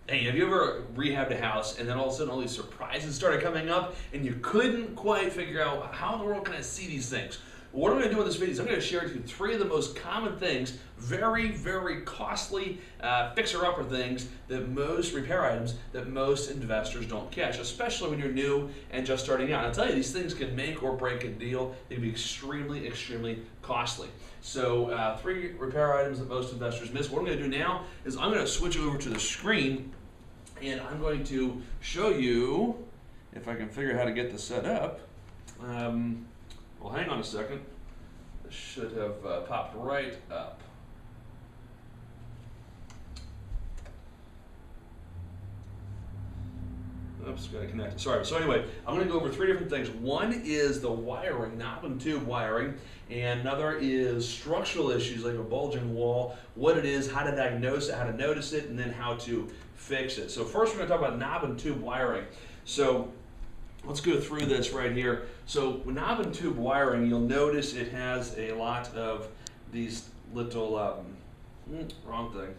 Hey, have you ever rehabbed a house and then all of a sudden all these surprises started coming up and you couldn't quite figure out how in the world can I see these things? Well, what I'm going to do in this video is I'm going to share with you three of the most common things, very, very costly fixer-upper things that most repair items that most investors don't catch, especially when you're new and just starting out. And I'll tell you, these things can make or break a deal. They can be extremely, extremely costly. So three repair items that most investors miss. What I'm going to do now is I'm going to switch over to the screen and I'm going to show you, if I can figure out how to get this set up. Well, hang on a second. This should have popped right up. Oops, got to connect it. Sorry. So anyway, I'm going to go over three different things. One is the wiring, knob and tube wiring, and another is structural issues like a bulging wall, what it is, how to diagnose it, how to notice it, and then how to fix it. So first we're going to talk about knob and tube wiring. So let's go through this right here. So with knob and tube wiring, you'll notice it has a lot of these little, wrong thing.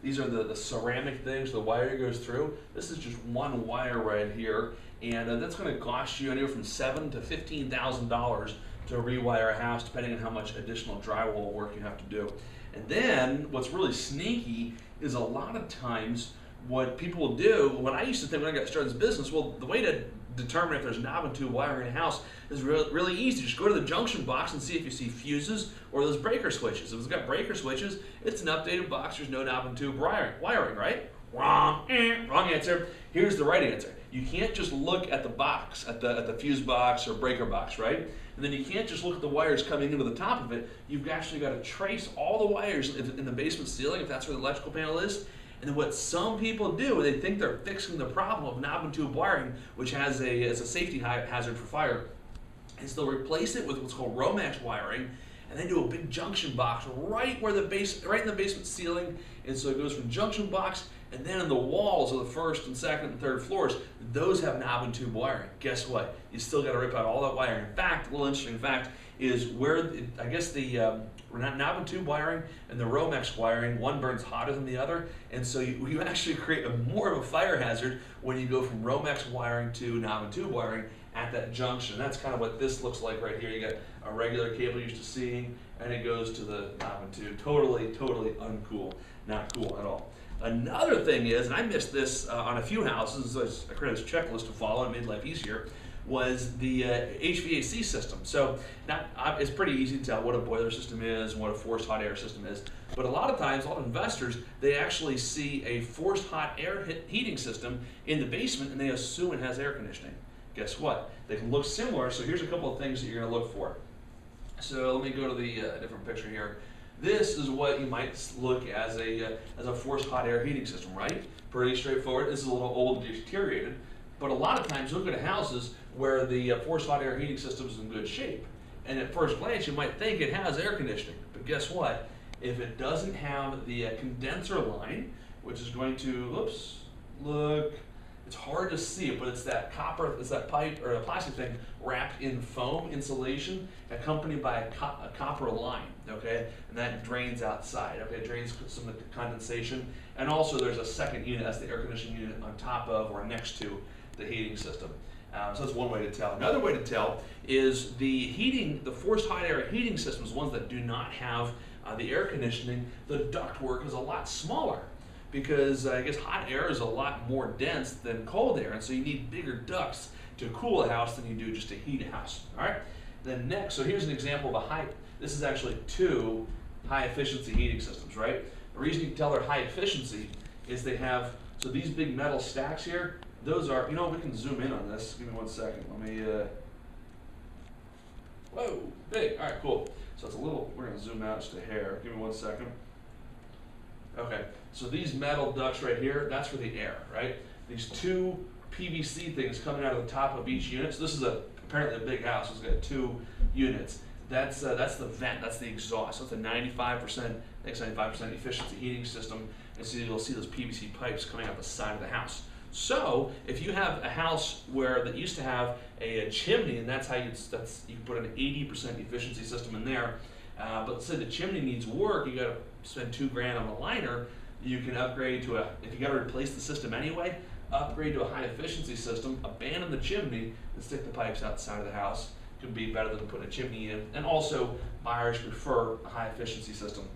These are the ceramic things the wire goes through. This is just one wire right here, and that's going to cost you anywhere from $7,000 to $15,000 to rewire a house, depending on how much additional drywall work you have to do. And then what's really sneaky is a lot of times what people will do, what I used to think when I got started in this business, well, the way to determine if there's knob and tube wiring in a house is really easy. Just go to the junction box and see if you see fuses or those breaker switches. If it's got breaker switches, it's an updated box. There's no knob and tube wiring, right? Wrong. Wrong answer. Here's the right answer. You can't just look at the box, at the fuse box or breaker box, right? And then you can't just look at the wires coming into the top of it. You've actually got to trace all the wires in the basement ceiling, if that's where the electrical panel is. And then what some people do, they think they're fixing the problem of knob and tube wiring, which has a safety hazard for fire, is they'll replace it with what's called Romex wiring, and they do a big junction box right in the basement ceiling. And so it goes from junction box, and then in the walls of the first and second and third floors, those have knob and tube wiring. Guess what? You still got to rip out all that wiring. In fact, a little interesting fact is where I guess the knob and tube wiring and the Romex wiring, one burns hotter than the other, and so you actually create more of a fire hazard when you go from Romex wiring to knob and tube wiring at that junction. That's kind of what this looks like right here. You got a regular cable you're used to seeing, and it goes to the knob and tube. Totally uncool. Not cool at all. Another thing is, and I missed this on a few houses, so I created this checklist to follow and made life easier, was the HVAC system. So it's pretty easy to tell what a boiler system is and what a forced hot air system is. But a lot of times, a lot of investors, they actually see a forced hot air heating system in the basement and they assume it has air conditioning. Guess what? They can look similar, so here's a couple of things that you're going to look for. So let me go to the different picture here. This is what you might look as a forced hot air heating system, right? Pretty straightforward. This is a little old and deteriorated, but a lot of times you look at houses where the forced hot air heating system is in good shape, and at first glance you might think it has air conditioning, but guess what? If it doesn't have the condenser line, which is going to, look, it's hard to see it, but it's that copper, it's that pipe or a plastic thing wrapped in foam insulation, accompanied by a copper line, okay? And that drains outside, okay? It drains some of the condensation. And also there's a second unit, that's the air conditioning unit on top of or next to the heating system. So that's one way to tell. Another way to tell is the forced hot air heating systems, ones that do not have the air conditioning, the ductwork is a lot smaller, because I guess hot air is a lot more dense than cold air, and so you need bigger ducts to cool a house than you do just to heat a house. All right. Then next, so here's an example of this is actually two high efficiency heating systems, right? The reason you can tell they're high efficiency is they have, so these big metal stacks here, those are, we can zoom in on this. Give me 1 second. Let me, whoa, big. All right, cool. So it's a little, we're gonna zoom out just a hair. Give me 1 second. Okay, so these metal ducts right here, that's for the air, right? These two PVC things coming out of the top of each unit. So this is apparently a big house. It's got two units. That's the vent, that's the exhaust. So it's a 95% efficiency heating system. And so you'll see those PVC pipes coming out the side of the house. So if you have a house that used to have a chimney, and that's how you can put an 80% efficiency system in there. But let's say the chimney needs work, you got to spend $2 grand on a liner. You can upgrade to if you got to replace the system anyway, upgrade to a high efficiency system, abandon the chimney, and stick the pipes out the side of the house. Could be better than putting a chimney in. And also, buyers prefer a high efficiency system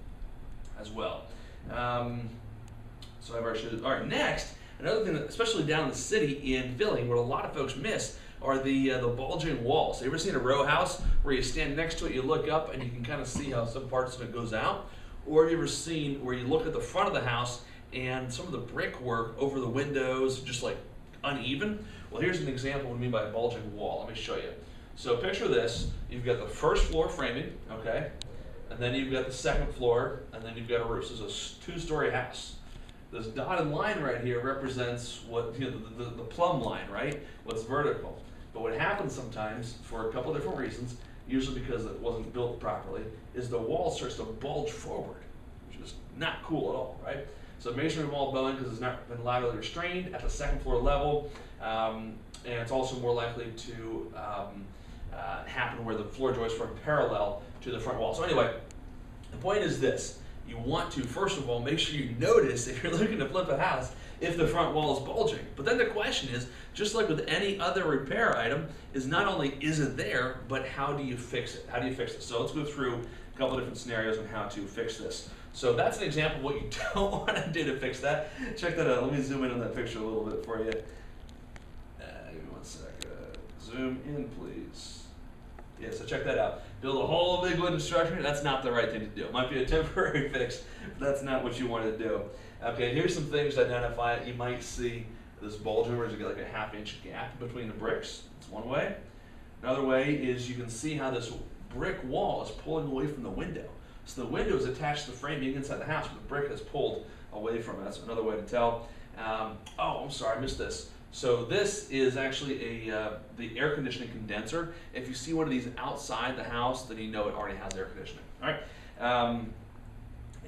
as well. So I've already showed. All right, next, another thing that, especially down in the city in Philly, what a lot of folks miss are the bulging walls. You ever seen a row house where you stand next to it, you look up, and you can kind of see how some parts of it goes out? Or have you ever seen where you look at the front of the house and some of the brickwork over the windows just like uneven? Well, here's an example of what I mean by a bulging wall. Let me show you. So picture this. You've got the first floor framing, okay? And then you've got the second floor, and then you've got a roof. So it's a two-story house. This dotted line right here represents what, you know, the plumb line, right? What's vertical. But what happens sometimes, for a couple of different reasons, usually because it wasn't built properly, is the wall starts to bulge forward, which is not cool at all, right? So masonry wall bowing, because it's not been laterally restrained at the second floor level, and it's also more likely to happen where the floor joists run parallel to the front wall. So anyway, the point is this. You want to, first of all, make sure you notice if you're looking to flip a house if the front wall is bulging. But then the question is, just like with any other repair item, is not only is it there, but how do you fix it? How do you fix it? So let's go through a couple of different scenarios on how to fix this. So that's an example of what you don't want to do to fix that. Check that out. Let me zoom in on that picture a little bit for you. Give me one sec. Zoom in, please. Yeah, so check that out. Build a whole big wooden structure, that's not the right thing to do. It might be a temporary fix, but that's not what you want to do. Okay, here's some things to identify. You might see this bulging where you get like a half-inch gap between the bricks. That's one way. Another way is you can see how this brick wall is pulling away from the window. So the window is attached to the framing inside the house, but the brick has pulled away from it. That's another way to tell. Oh, I'm sorry, I missed this. So this is actually the air conditioning condenser. If you see one of these outside the house, then you know it already has air conditioning. All right,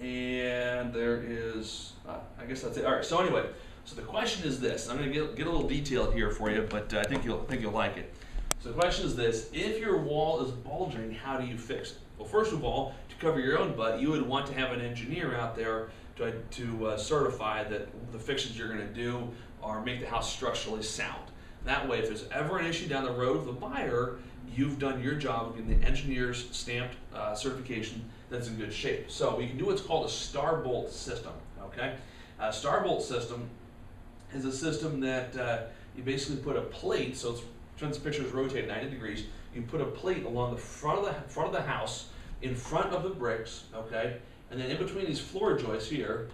and there is, I guess that's it. All right. So anyway, so the question is this. I'm going to get a little detailed here for you, but I think you'll like it. So the question is this: if your wall is bulging, how do you fix it? Well, first of all, to cover your own butt, you would want to have an engineer out there to certify that the fixes you're going to do or make the house structurally sound. That way, if there's ever an issue down the road with the buyer, you've done your job of getting the engineer's stamped certification that's in good shape. So we can do what's called a star bolt system, okay? A star bolt system is a system that you basically put a plate, so it's, since the picture is rotated 90 degrees, you put a plate along the front of the house, in front of the bricks, okay? And then in between these floor joists here,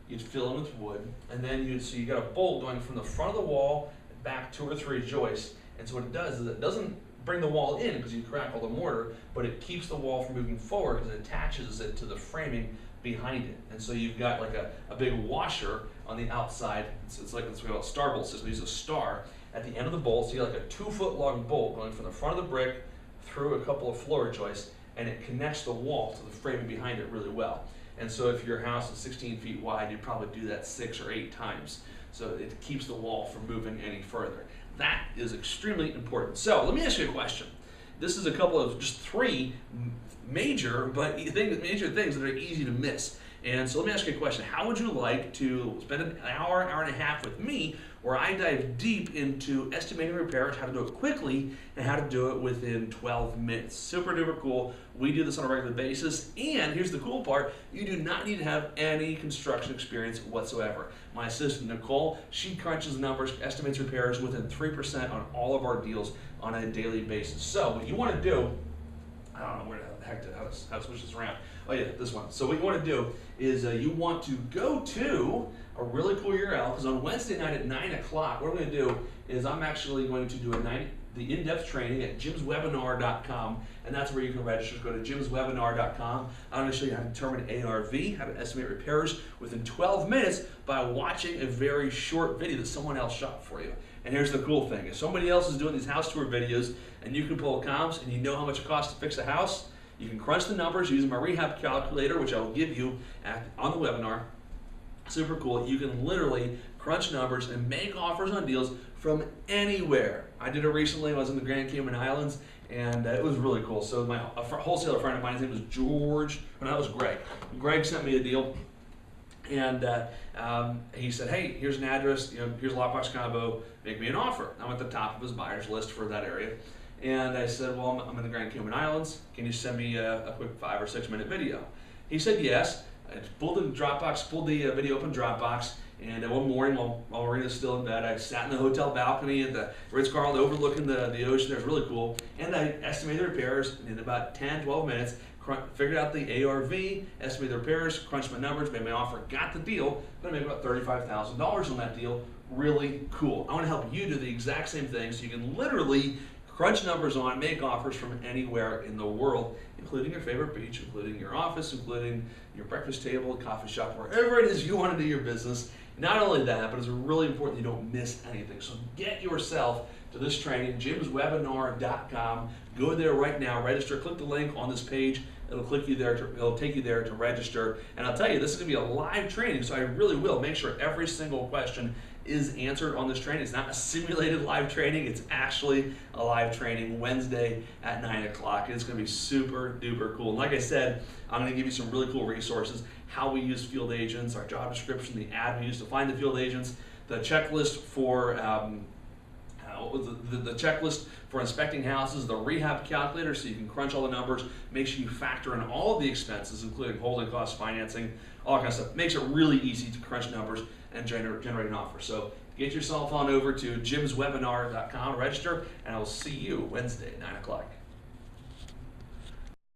you'd fill in with wood, and then so you got a bolt going from the front of the wall back 2 or 3 joists. And so what it does is it doesn't bring the wall in because you crack all the mortar, but it keeps the wall from moving forward because it attaches it to the framing behind it. And so you've got like a big washer on the outside. It's like this, we call it star bolt system. We use a star at the end of the bolt, so you got like a 2-foot long bolt going from the front of the brick through a couple of floor joists, and it connects the wall to the framing behind it really well. And so if your house is 16 feet wide, you'd probably do that 6 or 8 times. So it keeps the wall from moving any further. That is extremely important. So let me ask you a question. This is a couple of just 3 major things that are easy to miss. And so let me ask you a question. How would you like to spend an hour, hour and a half with me where I dive deep into estimating repairs, how to do it quickly, and how to do it within 12 minutes? Super duper cool. We do this on a regular basis. And here's the cool part. You do not need to have any construction experience whatsoever. My assistant, Nicole, she crunches numbers, estimates repairs within 3% on all of our deals on a daily basis. So what you want to do, I don't know where the heck how to switch this around. Oh yeah, this one. So what you want to do is you want to go to a really cool URL, because on Wednesday night at 9 o'clock, what I'm going to do is I'm actually going to do the in-depth training at jimswebinar.com, and that's where you can register. Go to jimswebinar.com. I'm going to show you how to determine ARV, how to estimate repairs within 12 minutes by watching a very short video that someone else shot for you. And here's the cool thing. If somebody else is doing these house tour videos and you can pull comps and you know how much it costs to fix a house, you can crunch the numbers using my rehab calculator, which I will give you on the webinar. Super cool. You can literally crunch numbers and make offers on deals from anywhere. I did it recently when I was in the Grand Cayman Islands, and it was really cool. So a wholesaler friend of mine, his name was George, and that was Greg. Greg sent me a deal, And he said, hey, here's an address, here's a lockbox combo, make me an offer. I'm at the top of his buyer's list for that area. And I said, well, I'm in the Grand Cayman Islands. Can you send me a quick 5 or 6 minute video? He said yes. I pulled the video open Dropbox, and one morning while Marina was still in bed, I sat in the hotel balcony at the Ritz-Carlton overlooking the ocean. It was really cool. And I estimated the repairs in about 10, 12 minutes, figured out the ARV, estimated the repairs, crunched my numbers, made my offer, got the deal. But I made about $35,000 on that deal. Really cool. I want to help you do the exact same thing so you can literally crunch numbers on, make offers from anywhere in the world, including your favorite beach, including your office, including your breakfast table, coffee shop, wherever it is you want to do your business. Not only that, but it's really important you don't miss anything. So get yourself to this training, jimswebinar.com. Go there right now, register, click the link on this page. It'll take you there to register. And I'll tell you, this is going to be a live training, so I really will make sure every single question is answered on this training. It's not a simulated live training, it's actually a live training Wednesday at 9 o'clock. It's going to be super duper cool. And like I said, I'm going to give you some really cool resources, how we use field agents, our job description, the ad we use to find the field agents, the checklist for the checklist for inspecting houses, the rehab calculator so you can crunch all the numbers, make sure you factor in all of the expenses, including holding costs, financing, all that kind of stuff. Makes it really easy to crunch numbers and generate an offer. So get yourself on over to jimswebinar.com, register, and I will see you Wednesday, 9 o'clock.